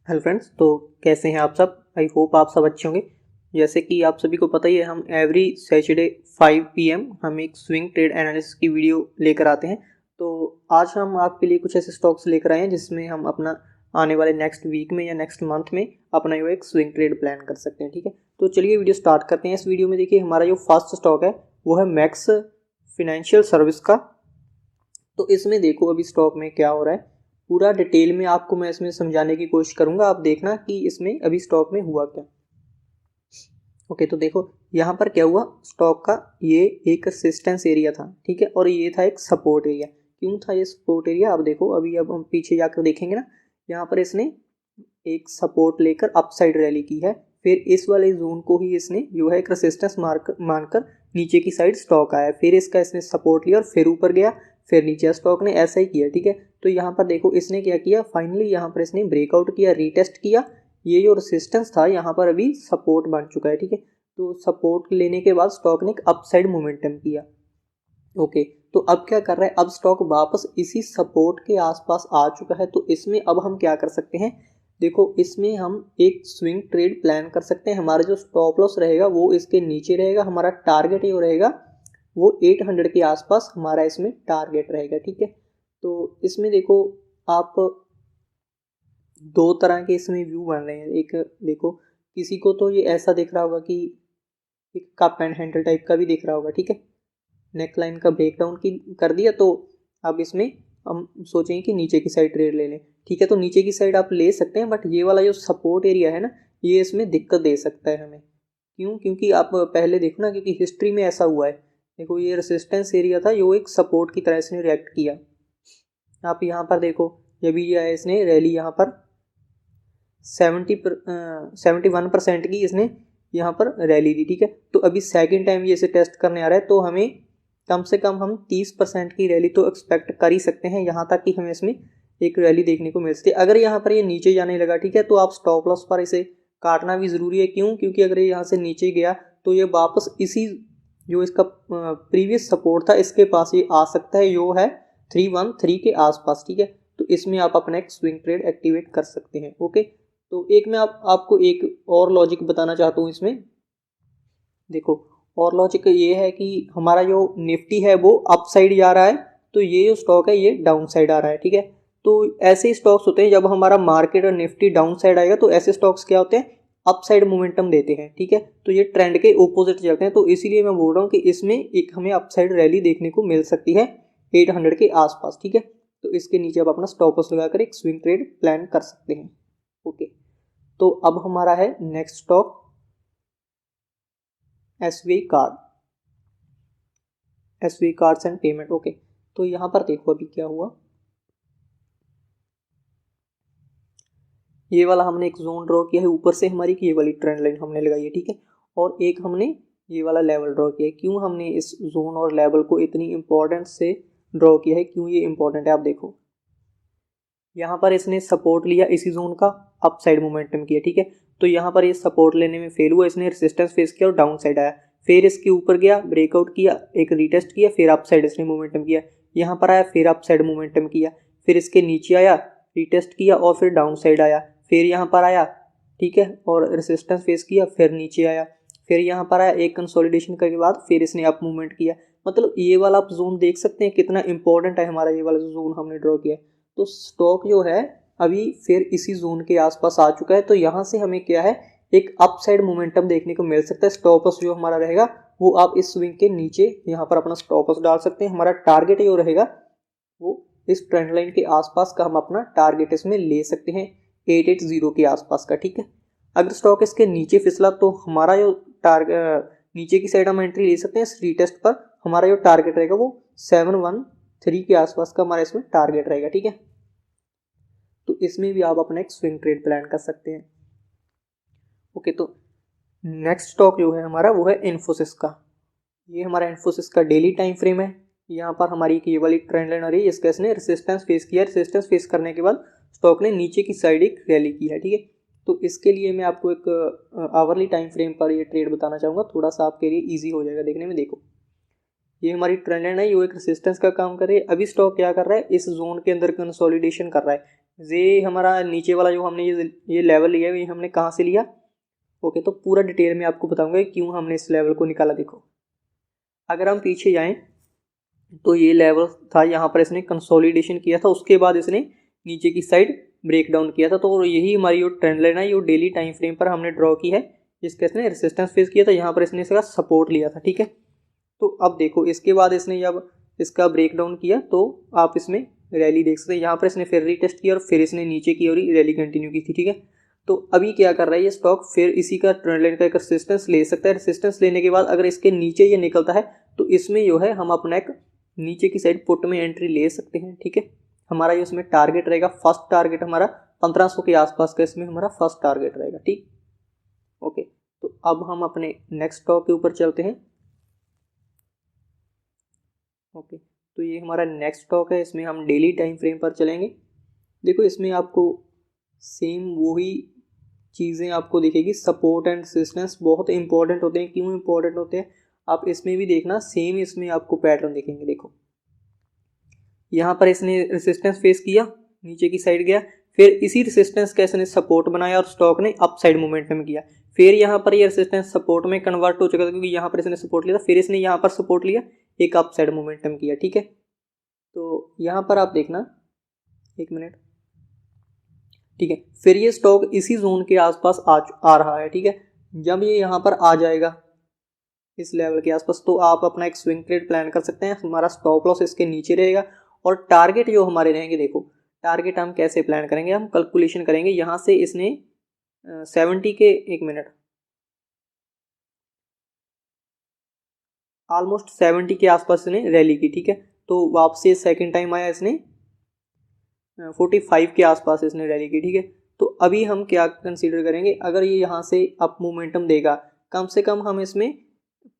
Hello friends. तो कैसे हैं आप सब? आई होप आप सब अच्छे होंगे। जैसे कि आप सभी को पता ही है, हम एवरी सैटरडे 5 PM हम एक स्विंग ट्रेड एनालिसिस की वीडियो लेकर आते हैं। तो आज हम आपके लिए कुछ ऐसे स्टॉक्स लेकर आए हैं जिसमें हम अपना आने वाले नेक्स्ट वीक में या नेक्स्ट मंथ में अपना जो एक स्विंग ट्रेड प्लान कर सकते हैं। ठीक है, तो चलिए वीडियो स्टार्ट करते हैं। इस वीडियो में देखिए, हमारा जो फर्स्ट स्टॉक है वो है मैक्स फिनेंशियल सर्विस का। तो इसमें देखो अभी स्टॉक में क्या हो रहा है, पूरा डिटेल में आपको मैं इसमें समझाने की कोशिश करूंगा। आप देखना कि इसमें अभी स्टॉक में हुआ क्या। ओके, तो देखो यहाँ पर क्या हुआ, स्टॉक का ये एक रेजिस्टेंस एरिया था, ठीक है, और ये था एक सपोर्ट एरिया। क्यों था ये सपोर्ट एरिया? आप देखो अभी, अब हम पीछे जाकर देखेंगे ना, यहाँ पर इसने एक सपोर्ट लेकर अपसाइड रैली की है, फिर इस वाले जोन को ही इसने जो है एक रेजिस्टेंस मानकर नीचे की साइड स्टॉक आया, फिर इसका इसने सपोर्ट लिया और फिर ऊपर गया, फिर नीचे स्टॉक ने ऐसा ही किया। ठीक है, तो यहाँ पर देखो इसने क्या किया, फाइनली यहाँ पर इसने ब्रेकआउट किया, रीटेस्ट किया। ये जो रेजिस्टेंस था यहाँ पर अभी सपोर्ट बन चुका है। ठीक है, तो सपोर्ट लेने के बाद स्टॉक ने एक अपसाइड मोमेंटम किया। ओके, तो अब क्या कर रहा है, अब स्टॉक वापस इसी सपोर्ट के आसपास आ चुका है। तो इसमें अब हम क्या कर सकते हैं, देखो इसमें हम एक स्विंग ट्रेड प्लान कर सकते हैं। हमारा जो स्टॉप लॉस रहेगा वो इसके नीचे रहेगा, हमारा टारगेट जो रहेगा वो 800 के आसपास हमारा इसमें टारगेट रहेगा। ठीक है, तो इसमें देखो आप दो तरह के इसमें व्यू बन रहे हैं। एक देखो, किसी को तो ये ऐसा दिख रहा होगा कि एक कप एंड हैंडल टाइप का भी दिख रहा होगा। ठीक है, नेक लाइन का ब्रेकडाउन की कर दिया, तो अब इसमें हम सोचें कि नीचे की साइड ट्रेड ले लें। ठीक है, तो नीचे की साइड आप ले सकते हैं, बट ये वाला जो सपोर्ट एरिया है ना, ये इसमें दिक्कत दे सकता है हमें। क्यों? क्योंकि आप पहले देखो ना, क्योंकि हिस्ट्री में ऐसा हुआ है। देखो ये रेसिस्टेंस एरिया था, जो एक सपोर्ट की तरह इसने रिएक्ट किया। आप यहाँ पर देखो, जब भी आया इसने रैली यहाँ पर 71% की इसने यहाँ पर रैली दी। ठीक है, तो अभी सेकंड टाइम ये इसे टेस्ट करने आ रहा है, तो हमें कम से कम हम 30% की रैली तो एक्सपेक्ट कर ही सकते हैं, यहाँ तक कि हमें इसमें एक रैली देखने को मिल सकती है। अगर यहाँ पर ये नीचे जाने लगा, ठीक है, तो आप स्टॉप लॉस पर इसे काटना भी ज़रूरी है। क्यों? क्योंकि अगर ये यहाँ से नीचे गया तो ये वापस इसी जो इसका प्रीवियस सपोर्ट था इसके पास ये आ सकता है, जो है 313 के आसपास। ठीक है, तो इसमें आप अपना एक स्विंग ट्रेड एक्टिवेट कर सकते हैं। ओके, तो एक मैं आपको एक और लॉजिक बताना चाहता हूँ इसमें। देखो, और लॉजिक ये है कि हमारा जो निफ्टी है वो अप साइड जा रहा है, तो ये जो स्टॉक है ये डाउन साइड आ रहा है। ठीक है, तो ऐसे स्टॉक्स होते हैं, जब हमारा मार्केट और निफ्टी डाउन साइड आएगा तो ऐसे स्टॉक्स क्या होते हैं, अप साइड मोमेंटम देते हैं। ठीक है, तो ये ट्रेंड के ओपोजिट चलते हैं, तो इसीलिए मैं बोल रहा हूँ कि इसमें एक हमें अप साइड रैली देखने को मिल सकती है 800 के आसपास। ठीक है, तो इसके नीचे आप अपना स्टॉप लॉस लगाकर एक स्विंग ट्रेड प्लान कर सकते हैं। ओके, तो अब हमारा है next stock SBI card, SBI cards and payment. Okay, तो यहाँ पर देखो अभी क्या हुआ, ये वाला हमने एक जोन ड्रॉ किया है ऊपर से हमारी, कि ये वाली ट्रेंड लाइन हमने लगाई है। ठीक है, और एक हमने ये वाला लेवल ड्रॉ किया है। क्यों हमने इस जोन और लेवल को इतनी इंपॉर्टेंस से ड्रॉ किया है, क्यों ये इंपॉर्टेंट है, आप देखो यहाँ पर इसने सपोर्ट लिया इसी जोन का, अप साइड मोमेंटम किया। ठीक है, तो यहाँ पर ये सपोर्ट लेने में फेल हुआ, इसने रेजिस्टेंस फेस किया और डाउन साइड आया, फिर इसके ऊपर गया, ब्रेकआउट किया, एक रीटेस्ट किया, फिर अप साइड इसने मोमेंटम किया, यहाँ पर आया, फिर अप साइड मोमेंटम किया, फिर इसके नीचे आया, रीटेस्ट किया और फिर डाउन साइड आया, फिर यहाँ पर आया, ठीक है, और रेजिस्टेंस फेस किया, फिर नीचे आया, फिर यहाँ पर आया, एक कंसोलिडेशन करने के बाद फिर इसने अप मूवमेंट किया। मतलब ये वाला आप जोन देख सकते हैं कितना इंपॉर्टेंट है हमारा, ये वाला जोन हमने ड्रॉ किया। तो स्टॉक जो है अभी फिर इसी जोन के आसपास आ चुका है, तो यहाँ से हमें क्या है, एक अपसाइड मोमेंटम देखने को मिल सकता है। स्टॉप लॉस जो हमारा रहेगा वो आप इस स्विंग के नीचे यहाँ पर अपना स्टॉप लॉस डाल सकते हैं। हमारा टारगेट जो रहेगा वो इस ट्रेंड लाइन के आसपास का हम अपना टारगेट इसमें ले सकते हैं, 880 के आसपास का। ठीक है, अगर स्टॉक इसके नीचे फिसला तो हमारा जो टारगेट नीचे की साइड हम एंट्री ले सकते हैं इस रीटेस्ट पर, हमारा जो टारगेट रहेगा वो 713 के आसपास का हमारा इसमें टारगेट रहेगा। ठीक है, तो इसमें भी आप अपना एक स्विंग ट्रेड प्लान कर सकते हैं। ओके, तो नेक्स्ट स्टॉक जो है हमारा वो है इन्फोसिस का। ये हमारा इन्फोसिस का डेली टाइम फ्रेम है। यहाँ पर हमारी ये वाली ट्रेंड लाइन आ रही है, इसका इसने रेजिस्टेंस फेस किया, रेजिस्टेंस फेस करने के बाद स्टॉक ने नीचे की साइड एक रैली की है। ठीक है, तो इसके लिए मैं आपको एक आवरली टाइम फ्रेम पर ये ट्रेड बताना चाहूँगा, थोड़ा सा आपके लिए ईजी हो जाएगा देखने में। देखो, ये हमारी ट्रेंड लाइन है, ये एक रेजिस्टेंस का काम कर रही है। अभी स्टॉक क्या कर रहा है, इस जोन के अंदर कंसोलिडेशन कर रहा है। ये हमारा नीचे वाला जो हमने ये लेवल लिया है ये हमने कहाँ से लिया। ओके, तो पूरा डिटेल में आपको बताऊंगा क्यों हमने इस लेवल को निकाला। देखो अगर हम पीछे जाएं तो ये लेवल था, यहाँ पर इसने कंसोलिडेशन किया था, उसके बाद इसने नीचे की साइड ब्रेक डाउन किया था। तो यही हमारी जो ट्रेंड लाइन है, ये डेली टाइम फ्रेम पर हमने ड्रॉ की है, जिसका इसने रेजिस्टेंस फेस किया था, यहाँ पर इसने इसका सपोर्ट लिया था। ठीक है, तो अब देखो इसके बाद इसने जब इसका ब्रेक डाउन किया तो आप इसमें रैली देख सकते हैं। यहाँ पर इसने फिर रीटेस्ट किया और फिर इसने नीचे की और रैली कंटिन्यू की थी। ठीक है, तो अभी क्या कर रहा है ये स्टॉक, फिर इसी का ट्रेंड लाइन का एक रेजिस्टेंस ले सकता है। रेजिस्टेंस लेने के बाद अगर इसके नीचे ये निकलता है तो इसमें जो है हम अपना एक नीचे की साइड पुट में एंट्री ले सकते हैं। ठीक है, हमारा जो इसमें टारगेट रहेगा, फर्स्ट टारगेट हमारा 1500 के आसपास का इसमें हमारा फर्स्ट टारगेट रहेगा। ठीक, ओके, तो अब हम अपने नेक्स्ट स्टॉक के ऊपर चलते हैं। ओके, तो ये हमारा नेक्स्ट स्टॉक है, इसमें हम डेली टाइम फ्रेम पर चलेंगे। देखो इसमें आपको सेम वही चीज़ें आपको दिखेगी, सपोर्ट एंड रेजिस्टेंस बहुत इंपॉर्टेंट होते हैं। क्यों इंपॉर्टेंट होते हैं आप इसमें भी देखना, सेम इसमें आपको पैटर्न दिखेंगे। देखो यहाँ पर इसने रेजिस्टेंस फेस किया, नीचे की साइड गया, फिर इसी रेजिस्टेंस का इसने सपोर्ट बनाया और स्टॉक ने अप साइड मोमेंटम किया। फिर यहाँ पर ये रेजिस्टेंस सपोर्ट में कन्वर्ट हो चुका था क्योंकि यहाँ पर इसने सपोर्ट लिया था, फिर इसने यहाँ पर सपोर्ट लिया, एक अप साइड मोमेंटम किया। ठीक है, तो यहाँ पर आप देखना, एक मिनट। ठीक है, फिर ये स्टॉक इसी जोन के आसपास आ रहा है। ठीक है, जब ये यहाँ पर आ जाएगा इस लेवल के आसपास तो आप अपना एक स्विंग ट्रेड प्लान कर सकते हैं। हमारा स्टॉप लॉस इसके नीचे रहेगा और टारगेट जो हमारे रहेंगे, देखो टारगेट हम कैसे प्लान करेंगे, हम कैलकुलेशन करेंगे। यहाँ से इसने 70 के, एक मिनट, ऑलमोस्ट 70 के आसपास इसने रैली की। ठीक है, तो वापसी सेकेंड टाइम आया, इसने 45 के आसपास इसने रैली की। ठीक है, तो अभी हम क्या कंसीडर करेंगे, अगर ये यहाँ से अप मोमेंटम देगा कम से कम हम इसमें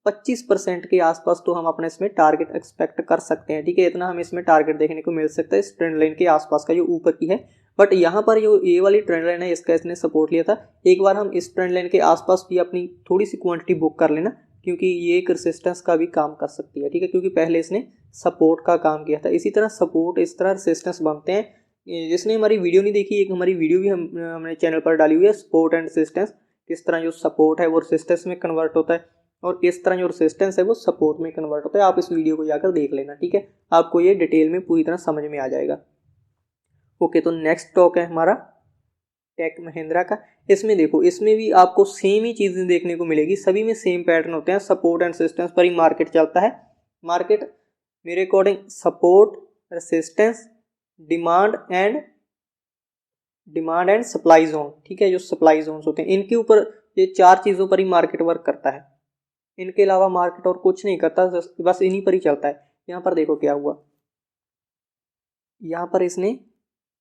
25% के आसपास तो हम अपने इसमें टारगेट एक्सपेक्ट कर सकते हैं। ठीक है, इतना हमें इसमें टारगेट देखने को मिल सकता है इस ट्रेंड लाइन के आसपास का जो ऊपर की है। बट यहाँ पर जो ये वाली ट्रेंड लाइन है इसका इसने सपोर्ट लिया था। एक बार हम इस ट्रेंड लाइन के आसपास भी अपनी थोड़ी सी क्वांटिटी बुक कर लेना, क्योंकि ये एक रेजिस्टेंस का भी काम कर सकती है। ठीक है, क्योंकि पहले इसने सपोर्ट का काम किया था। इसी तरह सपोर्ट, इस तरह रेजिस्टेंस बनते हैं। जिसने हमारी वीडियो नहीं देखी, एक हमारी वीडियो भी हमने चैनल पर डाली हुई है, सपोर्ट एंड रेजिस्टेंस, किस तरह जो सपोर्ट है वो रेजिस्टेंस में कन्वर्ट होता है और इस तरह जो रेजिस्टेंस है वो सपोर्ट में कन्वर्ट होता है। आप इस वीडियो को जाकर देख लेना। ठीक है, आपको ये डिटेल में पूरी तरह समझ में आ जाएगा। ओके, तो नेक्स्ट स्टॉक है हमारा टेक महिंद्रा का। इसमें देखो, इसमें भी आपको सेम ही चीज़ें देखने को मिलेगी, सभी में सेम पैटर्न होते हैं, सपोर्ट एंड रेजिस्टेंस पर ही मार्केट चलता है। मार्केट मेरे according support, resistance, demand and supply zone, ठीक है, जो सप्लाई जोन होते हैं इनके ऊपर, ये चार चीज़ों पर ही मार्केट वर्क करता है। इनके अलावा मार्केट और कुछ नहीं करता, बस इन्हीं पर ही चलता है। यहाँ पर देखो क्या हुआ, यहाँ पर इसने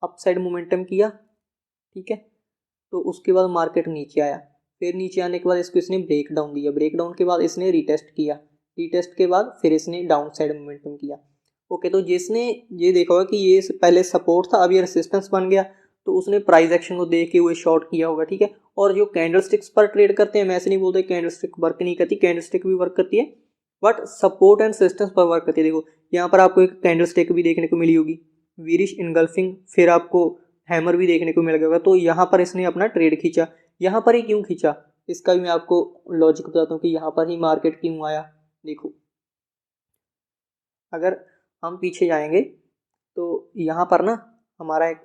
अपसाइड मोमेंटम किया। ठीक है, तो उसके बाद मार्केट नीचे आया, फिर नीचे आने के बाद इसको इसने ब्रेक डाउन दिया, ब्रेक डाउन के बाद इसने रीटेस्ट किया, रीटेस्ट के बाद फिर इसने डाउन साइड मोमेंटम किया। ओके, तो जिसने ये देखा होगा कि ये पहले सपोर्ट था, अब ये रेसिस्टेंस बन गया, तो उसने प्राइस एक्शन को देख के हुए शॉर्ट किया होगा। ठीक है, और जो कैंडल स्टिक्स पर ट्रेड करते हैं, मैं ऐसे नहीं बोलते कैंडल स्टिक वर्क नहीं करती, कैंडल स्टिक भी वर्क करती है, बट सपोर्ट एंड रेजिस्टेंस पर वर्क करती है। देखो यहाँ पर आपको एक कैंडल स्टिक भी देखने को मिली होगी, वीरिश इनगल्फिंग, फिर आपको हैमर भी देखने को मिल गया होगा। तो यहाँ पर इसने अपना ट्रेड खींचा। यहाँ पर ही क्यों खींचा, इसका भी मैं आपको लॉजिक बताता हूँ कि यहाँ पर ही मार्केट क्यों आया। देखो अगर हम पीछे जाएंगे तो यहाँ पर ना हमारा एक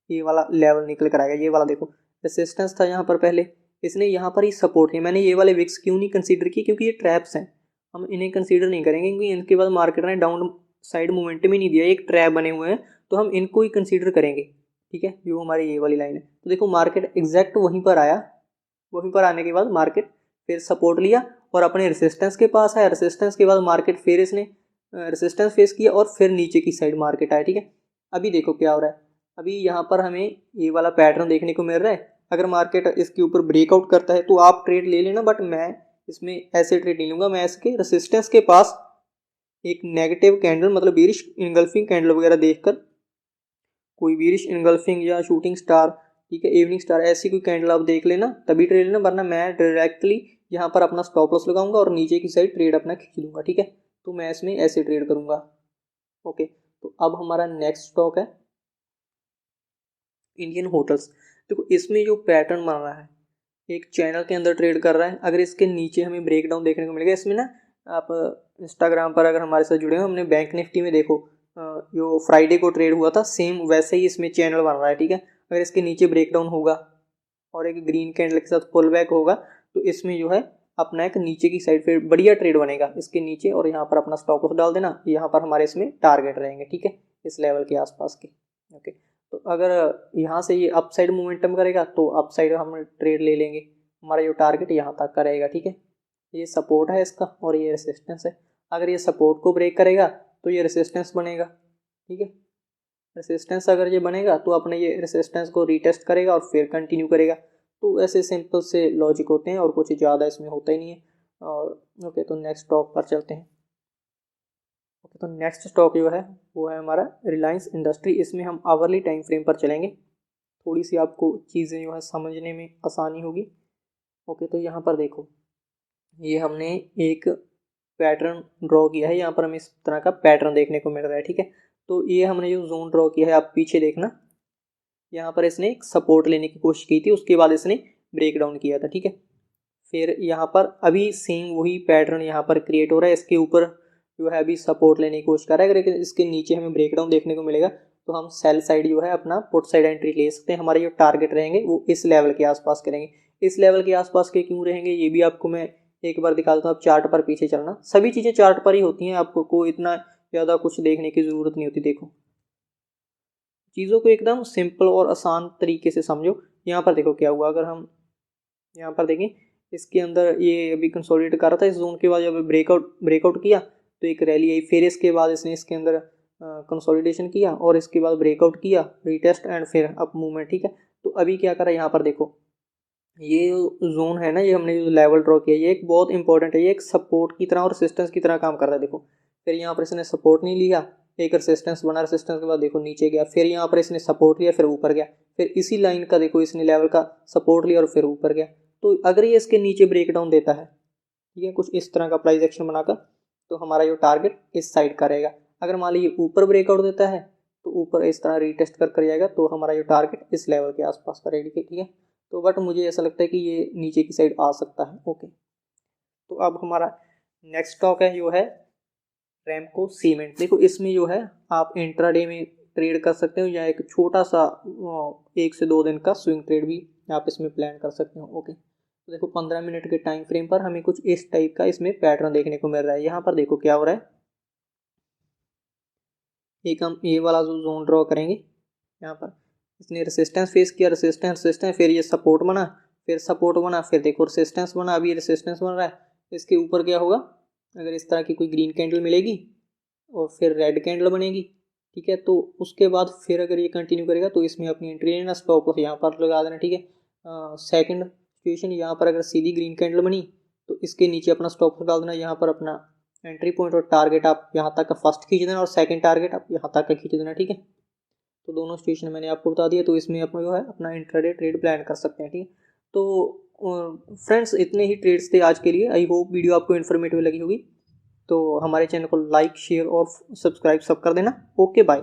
ये वाला लेवल निकल कर आएगा, ये वाला देखो रेसिस्टेंस था यहाँ पर पहले, इसने यहाँ पर ही सपोर्ट किया। मैंने ये वाले विक्स क्यों नहीं कंसीडर किए, क्योंकि ये ट्रैप्स हैं, हम इन्हें कंसीडर नहीं करेंगे, क्योंकि इनके बाद मार्केट ने डाउन साइड मोमेंटम ही नहीं दिया, एक ट्रैप बने हुए हैं, तो हम इनको ही कंसीडर करेंगे। ठीक है, जो हमारी ये वाली लाइन है, तो देखो मार्केट एग्जैक्ट वहीं पर आया, वहीं पर आने के बाद मार्केट फिर सपोर्ट लिया और अपने रेसिस्टेंस के पास आया, रेसिस्टेंस के बाद मार्केट फिर इसने रेसिस्टेंस फेस किया और फिर नीचे की साइड मार्केट आया। ठीक है, अभी देखो क्या हो रहा है, अभी यहाँ पर हमें ये वाला पैटर्न देखने को मिल रहा है। अगर मार्केट इसके ऊपर ब्रेकआउट करता है तो आप ट्रेड ले लेना, बट मैं इसमें ऐसे ट्रेड नहीं लूँगा। मैं इसके रेसिस्टेंस के पास एक नेगेटिव कैंडल, मतलब बेरिश इनगल्फिंग कैंडल वगैरह देखकर, कोई बेरिश इनगल्फिंग या शूटिंग स्टार, ठीक है, इवनिंग स्टार, ऐसी कोई कैंडल आप देख लेना तभी ट्रेड लेना, वरना मैं डायरेक्टली यहाँ पर अपना स्टॉप लॉस लगाऊंगा और नीचे की साइड ट्रेड अपना खींच लूँगा। ठीक है, तो मैं इसमें ऐसे ट्रेड करूँगा। ओके, तो अब हमारा नेक्स्ट स्टॉक है इंडियन होटल्स। देखो इसमें जो पैटर्न बन रहा है, एक चैनल के अंदर ट्रेड कर रहा है। अगर इसके नीचे हमें ब्रेकडाउन देखने को मिलेगा, इसमें ना आप इंस्टाग्राम पर अगर हमारे साथ जुड़े हो, हमने बैंक निफ्टी में देखो जो फ्राइडे को ट्रेड हुआ था, सेम वैसे ही इसमें चैनल बन रहा है, ठीक है। अगर इसके नीचे ब्रेकडाउन होगा और एक ग्रीन कैंडल के साथ पुल बैक होगा, तो इसमें जो है अपना एक नीचे की साइड पे बढ़िया ट्रेड बनेगा इसके नीचे, और यहाँ पर अपना स्टॉप लॉस डाल देना। यहाँ पर हमारे इसमें टारगेट रहेंगे, ठीक है, इस लेवल के आसपास के। ओके, तो अगर यहाँ से ये अप साइड मोमेंटम करेगा तो अप साइड हम ट्रेड ले लेंगे, हमारा जो टारगेट यहाँ तक का रहेगा, ठीक है। ये सपोर्ट है इसका और ये रेसिस्टेंस है। अगर ये सपोर्ट को ब्रेक करेगा तो ये रेसिस्टेंस बनेगा, ठीक है। रेसिस्टेंस अगर ये बनेगा तो अपने ये रेसिस्टेंस को रीटेस्ट करेगा और फिर कंटिन्यू करेगा। तो ऐसे सिंपल से लॉजिक होते हैं और कुछ ज़्यादा इसमें होता ही नहीं है। और ओके, तो नेक्स्ट स्टॉक पर चलते हैं। ओके, तो नेक्स्ट स्टॉक जो है वो है हमारा रिलायंस इंडस्ट्री। इसमें हम आवरली टाइम फ्रेम पर चलेंगे, थोड़ी सी आपको चीज़ें जो है समझने में आसानी होगी। ओके, तो यहाँ पर देखो, ये हमने एक पैटर्न ड्रॉ किया है। यहाँ पर हमें इस तरह का पैटर्न देखने को मिल रहा है, ठीक है। तो ये हमने जो जोन ड्रॉ किया है, आप पीछे देखना, यहाँ पर इसने एक सपोर्ट लेने की कोशिश की थी, उसके बाद इसने ब्रेक डाउन किया था, ठीक है। फिर यहाँ पर अभी सेम वही पैटर्न यहाँ पर क्रिएट हो रहा है। इसके ऊपर जो है अभी सपोर्ट लेने की कोशिश कर रहा है। अगर इसके नीचे हमें ब्रेक डाउन देखने को मिलेगा तो हम सेल साइड जो है अपना पुट साइड एंट्री ले सकते हैं। हमारे जो टारगेट रहेंगे वो इस लेवल के आसपास करेंगे। इस लेवल के आसपास के क्यों रहेंगे ये भी आपको मैं एक बार दिखा देता हूँ। आप चार्ट पर पीछे चलना, सभी चीज़ें चार्ट पर ही होती हैं, आपको कोई इतना ज़्यादा कुछ देखने की ज़रूरत नहीं होती। देखो, चीज़ों को एकदम सिंपल और आसान तरीके से समझो। यहाँ पर देखो क्या हुआ, अगर हम यहाँ पर देखें, इसके अंदर ये अभी कंसोलिडेट कर रहा था। इस जोन के बाद जब ब्रेकआउट किया तो एक रैली आई, फिर इसके बाद इसने इसके अंदर कंसोलिडेशन किया और इसके बाद ब्रेकआउट किया, रीटेस्ट एंड फिर अप मूवमेंट, ठीक है। तो अभी क्या करा, यहाँ पर देखो, ये जोन है ना, ये हमने जो लेवल ड्रॉ किया, ये एक बहुत इंपॉर्टेंट है। ये एक सपोर्ट की तरह और रेसिस्टेंस की तरह काम कर रहा है। देखो, फिर यहाँ पर इसने सपोर्ट नहीं लिया, एक रेसिस्टेंस बना, रेसिस्टेंस के बाद देखो नीचे गया, फिर यहाँ पर इसने सपोर्ट लिया, फिर ऊपर गया, फिर इसी लाइन का देखो इसने लेवल का सपोर्ट लिया और फिर ऊपर गया। तो अगर ये इसके नीचे ब्रेकडाउन देता है, ठीक है, कुछ इस तरह का प्राइस एक्शन बनाकर, तो हमारा जो टारगेट इस साइड का रहेगा। अगर मान लीजिए ऊपर ब्रेकआउट देता है तो ऊपर इस तरह रीटेस्ट कर जाएगा, तो हमारा जो टारगेट इस लेवल के आसपास का रहेगा, ठीक है। तो बट मुझे ऐसा लगता है कि ये नीचे की साइड आ सकता है। ओके, तो अब हमारा नेक्स्ट स्टॉक है जो है रैमको सीमेंट। देखो, इसमें जो है आप इंट्राडे में ट्रेड कर सकते हो या एक छोटा सा 1 से 2 दिन का स्विंग ट्रेड भी आप इसमें प्लान कर सकते हो। ओके, तो देखो 15 मिनट के टाइम फ्रेम पर हमें कुछ इस टाइप का इसमें पैटर्न देखने को मिल रहा है। यहाँ पर देखो क्या हो रहा है, एक हम ये वाला जो जोन ड्रॉ करेंगे, यहाँ पर इसने रेसिस्टेंस फेस किया, रेसिस्टेंस, फिर ये सपोर्ट बना, फिर सपोर्ट बना, फिर देखो रेसिस्टेंस बना, अभी रेसिस्टेंस बन रहा है। इसके ऊपर क्या होगा, अगर इस तरह की कोई ग्रीन कैंडल मिलेगी और फिर रेड कैंडल बनेगी, ठीक है। तो उसके बाद फिर अगर ये कंटिन्यू करेगा तो इसमें अपनी एंट्री लेना, स्टॉप लॉस यहाँ पर लगा देना, ठीक है। सेकंड सिचुएशन, यहाँ पर अगर सीधी ग्रीन कैंडल बनी तो इसके नीचे अपना स्टॉप लॉस डाल देना, यहाँ पर अपना एंट्री पॉइंट और टारगेट आप यहाँ तक का फर्स्ट खींच देना और सेकंड टारगेट आप यहाँ तक का खींच देना, ठीक है। तो दोनों सिचुएशन मैंने आपको बता दिया, तो इसमें अपना जो है अपना इंट्राडे ट्रेड प्लान कर सकते हैं, ठीक है। तो फ्रेंड्स, इतने ही ट्रेड्स थे आज के लिए। आई होप वीडियो आपको इन्फॉर्मेटिव लगी होगी। तो हमारे चैनल को लाइक, शेयर और सब्सक्राइब सब कर देना। Okay, bye.